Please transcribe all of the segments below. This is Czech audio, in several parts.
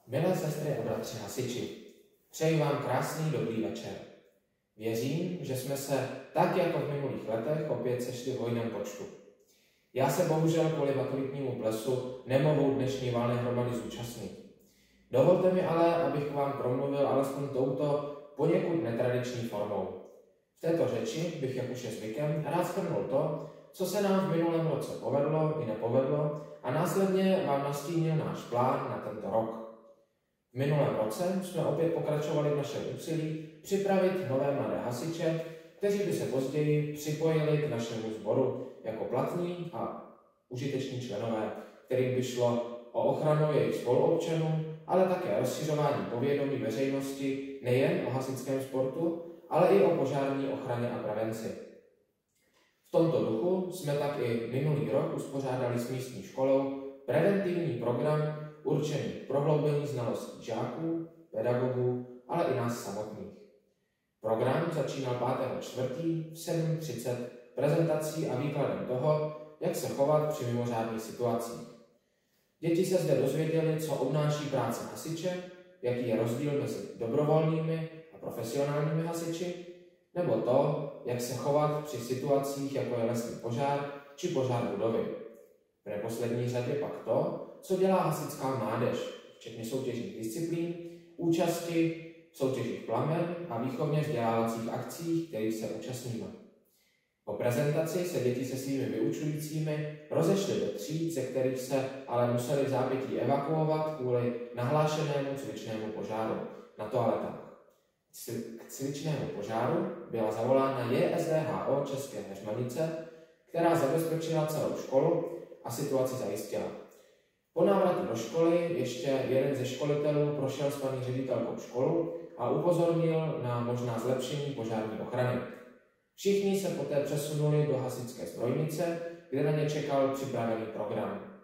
Milé sestry a bratři hasiči, přeji vám krásný dobrý večer. Věřím, že jsme se tak jako v minulých letech opět sešli v hojném počtu. Já se bohužel kvůli maturitnímu plesu nemohu dnešní valné hromady zúčastnit. Dovolte mi ale, abych k vám promluvil alespoň touto poněkud netradiční formou. V této řeči bych, jak už je zvykem, rád shrnul to, co se nám v minulém roce povedlo i nepovedlo, a následně vám nastínil náš plán na tento rok. V minulém roce jsme opět pokračovali v našem úsilí připravit nové mladé hasiče, kteří by se později připojili k našemu sboru jako platní a užiteční členové, kterým by šlo o ochranu jejich spoluobčanů, ale také rozšiřování povědomí veřejnosti nejen o hasičském sportu, ale i o požární ochraně a prevenci. V tomto duchu jsme tak i minulý rok uspořádali s místní školou preventivní program určený k prohloubení znalostí žáků, pedagogů, ale i nás samotných. Program začínal 5.4. v 7:30 prezentací a výkladem toho, jak se chovat při mimořádných situacích. Děti se zde dozvěděly, co obnáší práce hasiče, jaký je rozdíl mezi dobrovolnými a profesionálními hasiči, nebo to, jak se chovat při situacích, jako je lesní požár či požár budovy. V neposlední řadě pak to, co dělá hasičská mládež, včetně soutěžních disciplín, účasti v soutěžích Plamen a výchovně vzdělávacích akcích, kterých se účastníme. Po prezentaci se děti se svými vyučujícími rozešly do tříd, ze kterých se ale museli v zápětí evakuovat kvůli nahlášenému cvičnému požáru na toaletách. K cvičnému požáru byla zavolána JSDHO České Heřmanice, která zabezpečila celou školu a situaci zajistila. Po návratu do školy ještě jeden ze školitelů prošel s paní ředitelkou školu a upozornil na možná zlepšení požární ochrany. Všichni se poté přesunuli do hasičské zbrojnice, kde na ně čekal připravený program.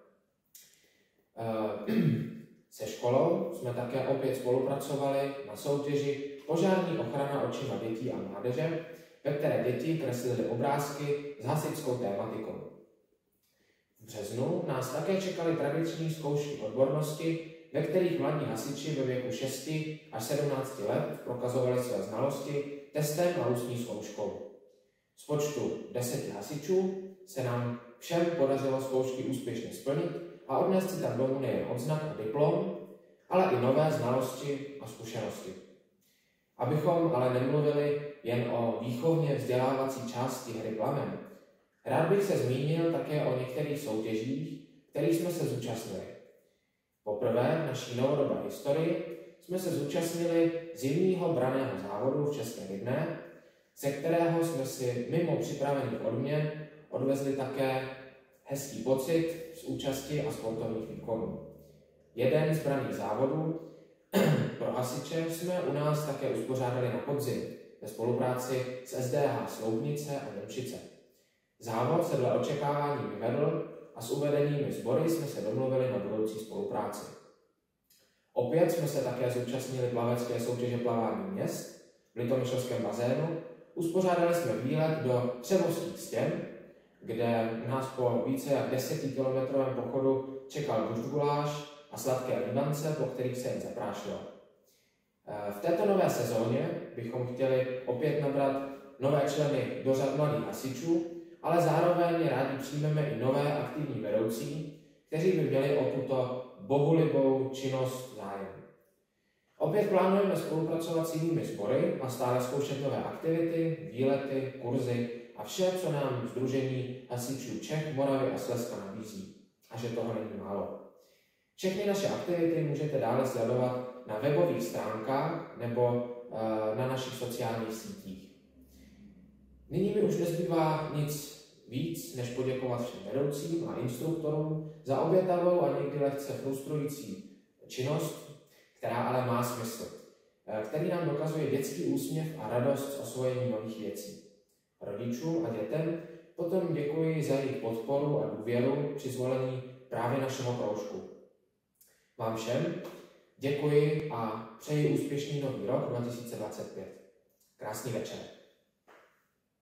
Se školou jsme také opět spolupracovali na soutěži Požární ochrana očima dětí a mládeže, ve které děti kreslily obrázky s hasičskou tématikou. V březnu nás také čekaly tradiční zkoušky odbornosti, ve kterých mladí hasiči ve věku 6 až 17 let prokazovali své znalosti testem a ústní zkouškou. Z počtu 10 hasičů se nám všem podařilo zkoušky úspěšně splnit a odnést si tam domů nejen odznak a diplom, ale i nové znalosti a zkušenosti. Abychom ale nemluvili jen o výchovně vzdělávací části hry Plamen, rád bych se zmínil také o některých soutěžích, kterých jsme se zúčastnili. Poprvé v naší novodobé historii jsme se zúčastnili zimního branného závodu v České Rybné, ze kterého jsme si mimo připravených odměn odvezli také hezký pocit z účasti a sportovních výkonů. Jeden z branných závodů pro hasiče jsme u nás také uspořádali na podzim ve spolupráci s SDH Sloupnice a Němčice. Závod se dle očekávání vyvedl a s uvedenými sbory jsme se domluvili na budoucí spolupráci. Opět jsme se také zúčastnili plavecké soutěže plavání měst v Litomyšlském bazénu. Uspořádali jsme výlet do Třebovských stěn, kde nás po více jak 10kilometrovém pochodu čekal buřguláš a sladké líbance, po kterých se jen zaprášilo. V této nové sezóně bychom chtěli opět nabrat nové členy do řad mladých hasičů, ale zároveň rádi přijmeme i nové aktivní vedoucí, kteří by měli o tuto bohulibou činnost zájem. Opět plánujeme spolupracovat s jinými sbory a stále zkoušet nové aktivity, výlety, kurzy a vše, co nám Sdružení hasičů Čech, Moravy a Slezska nabízí. A že toho není málo. Všechny naše aktivity můžete dále sledovat na webových stránkách nebo na našich sociálních sítích. Nyní mi už nezbývá nic víc, než poděkovat všem vedoucím a instruktorům za obětavou a někdy lehce frustrující činnost, která ale má smysl, který nám dokazuje dětský úsměv a radost z osvojení nových věcí. Rodičům a dětem potom děkuji za jejich podporu a důvěru při zvolení právě našeho kroužku. Vám všem děkuji a přeji úspěšný nový rok 2025. Krásný večer.